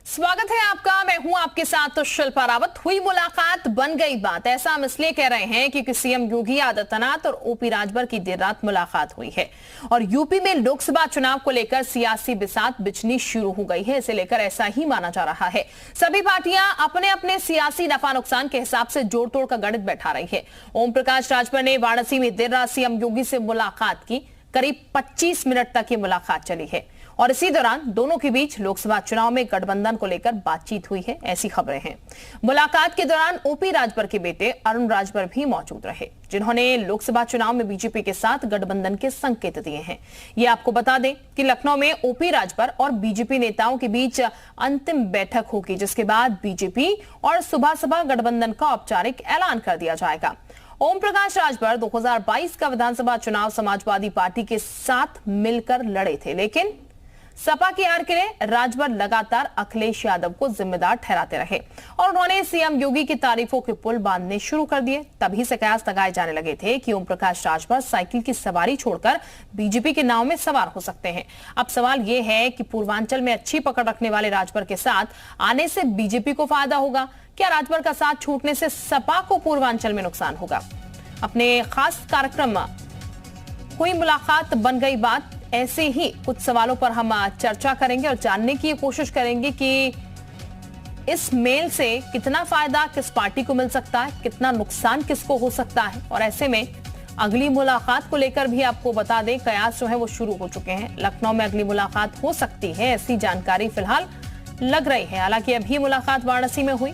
स्वागत है आपका। मैं हूं आपके साथ शिल्पा रावत। हुई मुलाकात बन गई बात, ऐसा हम इसलिए कह रहे हैं क्योंकि सीएम योगी आदित्यनाथ और ओपी राजभर की देर रात मुलाकात हुई है और यूपी में लोकसभा चुनाव को लेकर सियासी बिसात बिछनी शुरू हो गई है। इसे लेकर ऐसा ही माना जा रहा है। सभी पार्टियां अपने अपने सियासी नफा नुकसान के हिसाब से जोड़ तोड़ का गणित बैठा रही है। ओम प्रकाश राजभर ने वाराणसी में देर रात सीएम योगी से मुलाकात की। करीब 25 मिनट तक ये मुलाकात चली है और इसी दौरान दोनों के बीच लोकसभा चुनाव में गठबंधन को लेकर बातचीत हुई है, ऐसी खबरें हैं। मुलाकात के दौरान ओपी राजभर के बेटे अरुण राजभर भी मौजूद रहे, जिन्होंने लोकसभा चुनाव में बीजेपी के साथ गठबंधन के संकेत दिए हैं। ये आपको बता दें कि लखनऊ में ओपी राजभर और बीजेपी नेताओं के बीच अंतिम बैठक होगी, जिसके बाद बीजेपी और सुबह गठबंधन का औपचारिक ऐलान कर दिया जाएगा। ओम प्रकाश राजभर 2022 का विधानसभा चुनाव समाजवादी पार्टी के साथ मिलकर लड़े थे, लेकिन सपा की हार के लिए राजभर लगातार अखिलेश यादव को जिम्मेदार ठहराते रहे और उन्होंने सीएम योगी की तारीफों के पुल बांधने शुरू कर दिए। तभी से कयास लगाए जाने लगे थे कि ओम प्रकाश राजभर साइकिल की सवारी छोड़कर बीजेपी के नाव में सवार हो सकते हैं। अब सवाल यह है कि पूर्वांचल में अच्छी पकड़ रखने वाले राजभर के साथ आने से बीजेपी को फायदा होगा, क्या राजभर का साथ छूटने से सपा को पूर्वांचल में नुकसान होगा? अपने खास कार्यक्रम हुई मुलाकात बन गई बात, ऐसे ही कुछ सवालों पर हम चर्चा करेंगे और जानने की कोशिश करेंगे कि इस मेल से कितना फायदा किस पार्टी को मिल सकता है, कितना नुकसान किसको हो सकता है। और ऐसे में अगली मुलाकात को लेकर भी आपको बता दें, कयास जो है वो शुरू हो चुके हैं। लखनऊ में अगली मुलाकात हो सकती है, ऐसी जानकारी फिलहाल लग रही है। हालांकि अभी मुलाकात वाराणसी में हुई।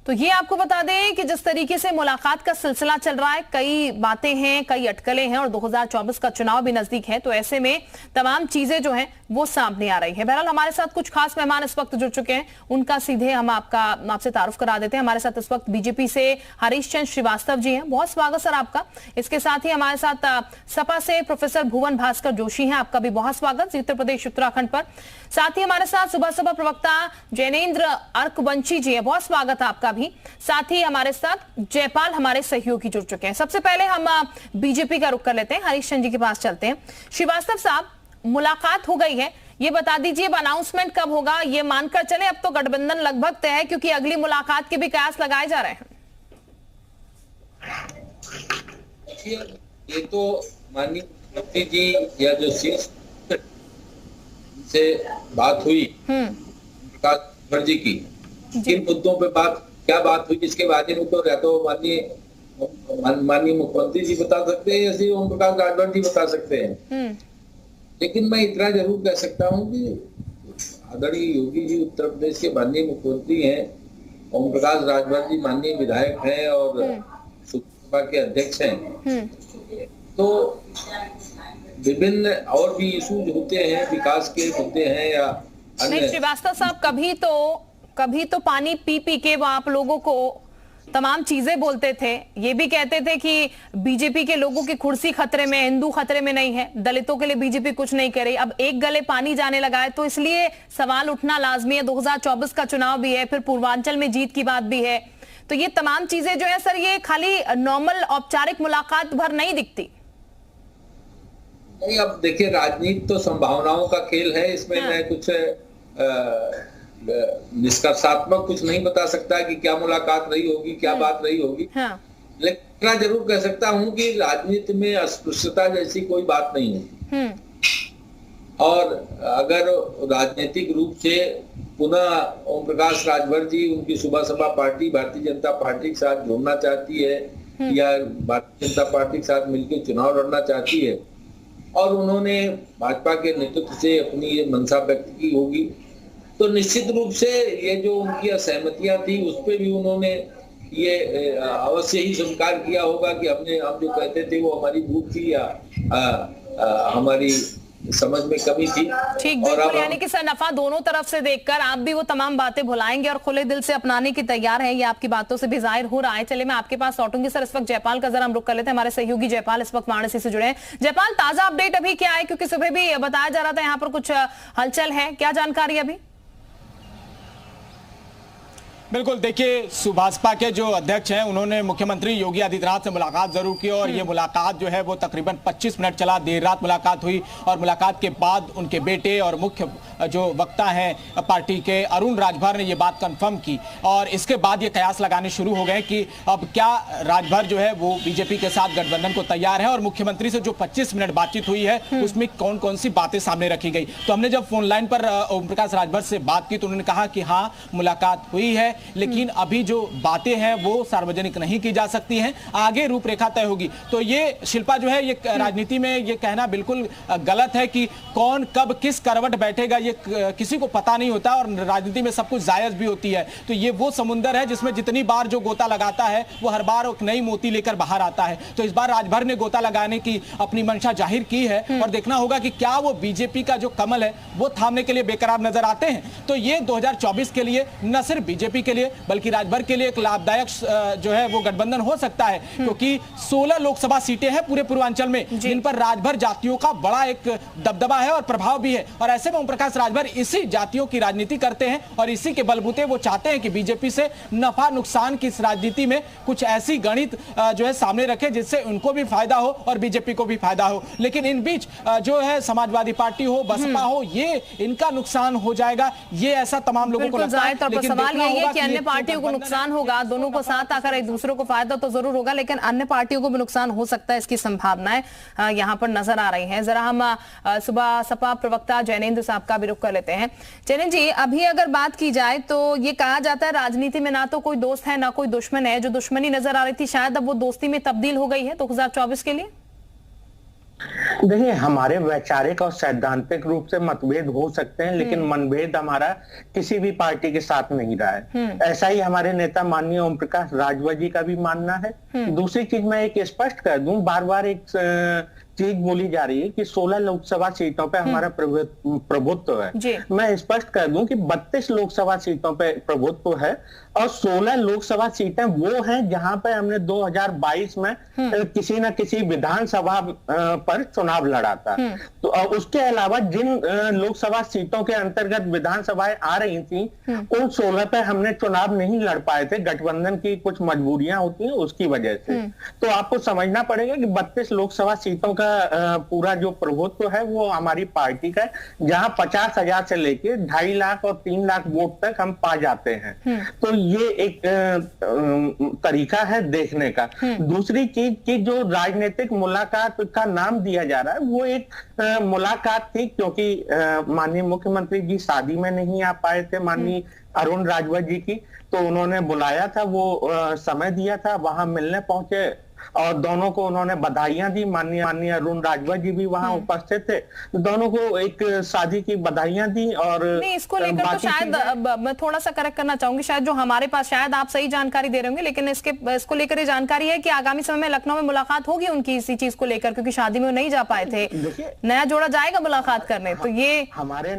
तो ये आपको बता दें कि जिस तरीके से मुलाकात का सिलसिला चल रहा है, कई बातें हैं, कई अटकलें हैं और 2024 का चुनाव भी नजदीक है, तो ऐसे में तमाम चीजें जो हैं वो सामने आ रही है। बहरहाल हमारे साथ कुछ खास मेहमान इस वक्त जुड़ चुके हैं, उनका सीधे हम आपसे तारुफ करा देते हैं। हमारे साथ इस वक्त बीजेपी से हरीश चंद्र श्रीवास्तव जी हैं, बहुत स्वागत सर आपका। इसके साथ ही हमारे साथ सपा से प्रोफेसर भुवन भास्कर जोशी हैं, आपका भी बहुत स्वागत उत्तर प्रदेश उत्तराखंड पर। साथ ही हमारे साथ सुबह प्रवक्ता जैनेन्द्र अर्कवंशी जी है, बहुत स्वागत आपका भी। साथ ही हमारे साथ जयपाल हमारे सहयोगी जुड़ चुके हैं। सबसे पहले हम बीजेपी का रुख कर लेते हैं, हरीश चंद्र जी के पास चलते हैं। श्रीवास्तव साहब, मुलाकात हो गई है, ये बता दीजिए अनाउंसमेंट कब होगा? ये मानकर चले अब तो गठबंधन लगभग तय है, क्योंकि अगली मुलाकात के भी कयास लगाए जा रहे हैं। ये तो माननीय मुख्यमंत्री जी या जो शीर्ष से बात हुई प्रकाश जी की, किन मुद्दों पे क्या बात हुई, इसके बारे में तो या तो माननीय मुख्यमंत्री जी बता सकते हैं या श्री ओम प्रकाश राजभर जी बता सकते हैं। लेकिन मैं इतना जरूर कह सकता हूँ कि आदरणीय योगी जी उत्तर प्रदेश के माननीय मुख्यमंत्री हैं, ओम प्रकाश राजभर जी माननीय विधायक हैं और सुबह के अध्यक्ष हैं। तो विभिन्न और भी इशूज होते हैं, विकास के मुद्दे हैं या नहीं। श्रीवास्तव साहब, कभी तो पानी पी के वो आप लोगों को तमाम चीजें बोलते थे, ये भी कहते थे कि बीजेपी के लोगों की कुर्सी खतरे में, हिंदू खतरे में नहीं है, दलितों के लिए बीजेपी कुछ नहीं करे। अब एक गले पानी जाने लगा है, तो इसलिए सवाल उठना लाजमी है। 2024 का चुनाव भी है, फिर पूर्वांचल में जीत की बात भी है, तो ये तमाम चीजें जो है सर, ये खाली नॉर्मल औपचारिक मुलाकात भर नहीं दिखती। नहीं, अब देखिए, राजनीति तो संभावनाओं का खेल है, इसमें मैं कुछ निष्कर्षात्मक कुछ नहीं बता सकता कि क्या मुलाकात रही होगी, क्या बात रही होगी। लेकिन इतना जरूर कह सकता हूं कि राजनीति में अस्पृश्यता जैसी कोई बात नहीं है और अगर राजनीतिक रूप से पुनः ओम प्रकाश राजभर जी उनकी सुबह सपा पार्टी भारतीय जनता पार्टी के साथ जुड़ना चाहती है या भारतीय जनता पार्टी के साथ मिलकर चुनाव लड़ना चाहती है और उन्होंने भाजपा के नेतृत्व से अपनी ये मंशा व्यक्त की होगी, तो निश्चित रूप से ये जो उनकी असहमतियां थी उस पर भी उन्होंने ये अवश्य ही स्वीकार किया होगा कि हम जो कहते थे वो हमारी भूख थी या हमारी समझ में कमी थी। ठीक, बिल्कुल। यानी कि सर, नफा दोनों तरफ से देखकर आप भी वो तमाम बातें भुलाएंगे और खुले दिल से अपनाने की तैयार है, ये आपकी बातों से भी जाहिर हो रहा है। चलिए मैं आपके पास लौटूंगी सर। इस वक्त जयपाल का जरा हम रुख कर लेते हैं, हमारे सहयोगी जयपाल इस वक्त वाराणसी से जुड़े हैं। जयपाल, ताजा अपडेट अभी क्या है? क्योंकि सुबह भी बताया जा रहा था यहाँ पर कुछ हलचल है, क्या जानकारी अभी? बिल्कुल, देखिए भाजपा के जो अध्यक्ष हैं उन्होंने मुख्यमंत्री योगी आदित्यनाथ से मुलाकात जरूर की और ये मुलाकात जो है वो तकरीबन 25 मिनट चला, देर रात मुलाकात हुई और मुलाकात के बाद उनके बेटे और मुख्य जो वक्ता हैं पार्टी के अरुण राजभर ने ये बात कंफर्म की और इसके बाद ये कयास लगाने शुरू हो गए कि अब क्या राजभर जो है वो बीजेपी के साथ गठबंधन को तैयार है और मुख्यमंत्री से जो 25 मिनट बातचीत हुई है उसमें कौन कौन सी बातें सामने रखी गई। तो हमने जब फोन लाइन पर ओम प्रकाश राजभर से बात की तो उन्होंने कहा कि हाँ मुलाकात हुई है, लेकिन अभी जो बातें हैं वो सार्वजनिक नहीं की जा सकती हैं, आगे रूपरेखा तय होगी। तो ये शिल्पा जो है ये राजनीति में ये कहना बिल्कुल गलत है कि कौन कब किस करवट बैठेगा ये किसी को पता नहीं होता और राजनीति में सब कुछ जायज भी होती है। तो ये वो समुंदर है जिसमें जितनी बार जो गोता लगाता है वो हर बार एक नई मोती लेकर बाहर आता है। तो इस बार राजभर ने गोता लगाने की अपनी मंशा जाहिर की है और देखना होगा कि क्या वो बीजेपी का जो कमल है वो थामने के लिए बेकरार नजर आते हैं। तो ये 2024 के लिए न सिर्फ बीजेपी के लिए बल्कि राजभर के लिए एक लाभदायक जो है वो गठबंधन हो सकता है, क्योंकि 16 लोकसभा सीटें हैं पूरे पूर्वांचल में जिन पर राजभर जातियों का बड़ा एक दबदबा है और प्रभाव भी है और ऐसे में ओम प्रकाश राजभर इसी जातियों की राजनीति करते हैं और इसी के बलबूते वो चाहते हैं कि बीजेपी से नफा नुकसान की इस राजनीति में कुछ ऐसी गणित जो है सामने रखे जिससे उनको भी फायदा हो और बीजेपी को भी फायदा हो। लेकिन इन बीच जो है समाजवादी पार्टी हो बसपा हो ये इनका नुकसान हो जाएगा, ये ऐसा तमाम लोगों को लगता है। लेकिन सवाल यही है कि अन्य पार्टियों को नुकसान होगा, दोनों को साथ आकर एक दूसरे को फायदा तो जरूर होगा, लेकिन अन्य पार्टियों को भी नुकसान हो सकता है, इसकी संभावनाएं यहां पर नजर आ रही हैं। जरा हम सुबह सपा प्रवक्ता जैनेंद्र साहब का भी रुख कर लेते हैं। जैनेंद्र जी, अभी अगर बात की जाए तो ये कहा जाता है राजनीति में ना तो कोई दोस्त है ना कोई दुश्मन है, जो दुश्मनी नजर आ रही थी शायद अब वो दोस्ती में तब्दील हो गई है 2024 के लिए। देखिए, हमारे वैचारिक और सैद्धांतिक रूप से मतभेद हो सकते हैं, लेकिन मनभेद हमारा किसी भी पार्टी के साथ नहीं रहा है। ऐसा ही हमारे नेता माननीय ओम प्रकाश राजभर जी का भी मानना है। दूसरी चीज मैं एक स्पष्ट कर दूं, बार बार एक चीज बोली जा रही है कि 16 लोकसभा सीटों पे हमारा प्रभुत्व है। मैं स्पष्ट कर दूं कि 32 लोकसभा सीटों पे प्रभुत्व है और 16 लोकसभा सीटें वो हैं जहां पे हमने 2022 में किसी न किसी विधानसभा पर चुनाव लड़ा था। तो उसके अलावा जिन लोकसभा सीटों के अंतर्गत विधानसभाएं आ रही थी उन 16 पे हमने चुनाव नहीं लड़ पाए थे, गठबंधन की कुछ मजबूरियां होती हैं उसकी वजह से। तो आपको समझना पड़ेगा कि 32 लोकसभा सीटों का पूरा जो प्रभुत्व है वो हमारी पार्टी का है, जहां 50,000 से लेके 2.5 लाख और 3 लाख वोट तक हम पा जाते हैं। तो ये एक तरीका है देखने का। दूसरी चीज की जो राजनीतिक मुलाकात का नाम दिया जा रहा है वो एक मुलाकात थी, क्योंकि माननीय मुख्यमंत्री जी शादी में नहीं आ पाए थे माननीय अरुण राजभर जी की, तो उन्होंने बुलाया था, वो समय दिया था, वहां मिलने पहुंचे और दोनों को उन्होंने बधाइयां दी। माननीय अरुण राजभर जी भी वहां उपस्थित थे, दोनों को एक शादी की बधाइयां दी। और नहीं, इसको लेकर तो शायद मैं थोड़ा सा करेक्ट करना चाहूंगी, शायद जो हमारे पास शायद आप सही जानकारी दे रहे होंगे, लेकिन इसको लेकर ये जानकारी है कि आगामी समय में लखनऊ में मुलाकात होगी उनकी इसी चीज को लेकर, क्योंकि शादी में वो नहीं जा पाए थे, नया जोड़ा जाएगा मुलाकात करने। तो ये हमारे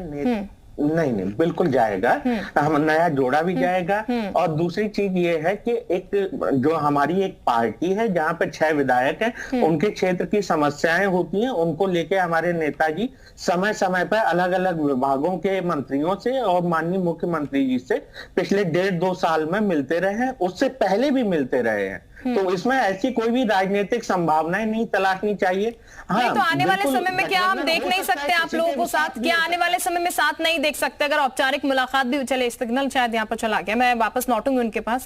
नहीं बिल्कुल जाएगा, हम नया जोड़ा भी जाएगा। और दूसरी चीज ये है कि एक जो हमारी एक पार्टी है जहां पे 6 विधायक हैं, उनके क्षेत्र की समस्याएं होती हैं, उनको लेके हमारे नेताजी समय समय पर अलग अलग विभागों के मंत्रियों से और माननीय मुख्यमंत्री जी से पिछले 1.5-2 साल में मिलते रहे हैं, उससे पहले भी मिलते रहे हैं। तो इसमें ऐसी कोई भी राजनीतिक संभावनाएं नहीं तलाशनी चाहिए। हाँ, तो आने वाले समय में क्या हम देख नहीं सकते आप लोगों को साथ, क्या आने वाले समय में साथ नहीं देख सकते? अगर औपचारिक मुलाकात भी चले, सिग्नल शायद यहाँ पर चला गया, मैं वापस लौटूंगी उनके पास।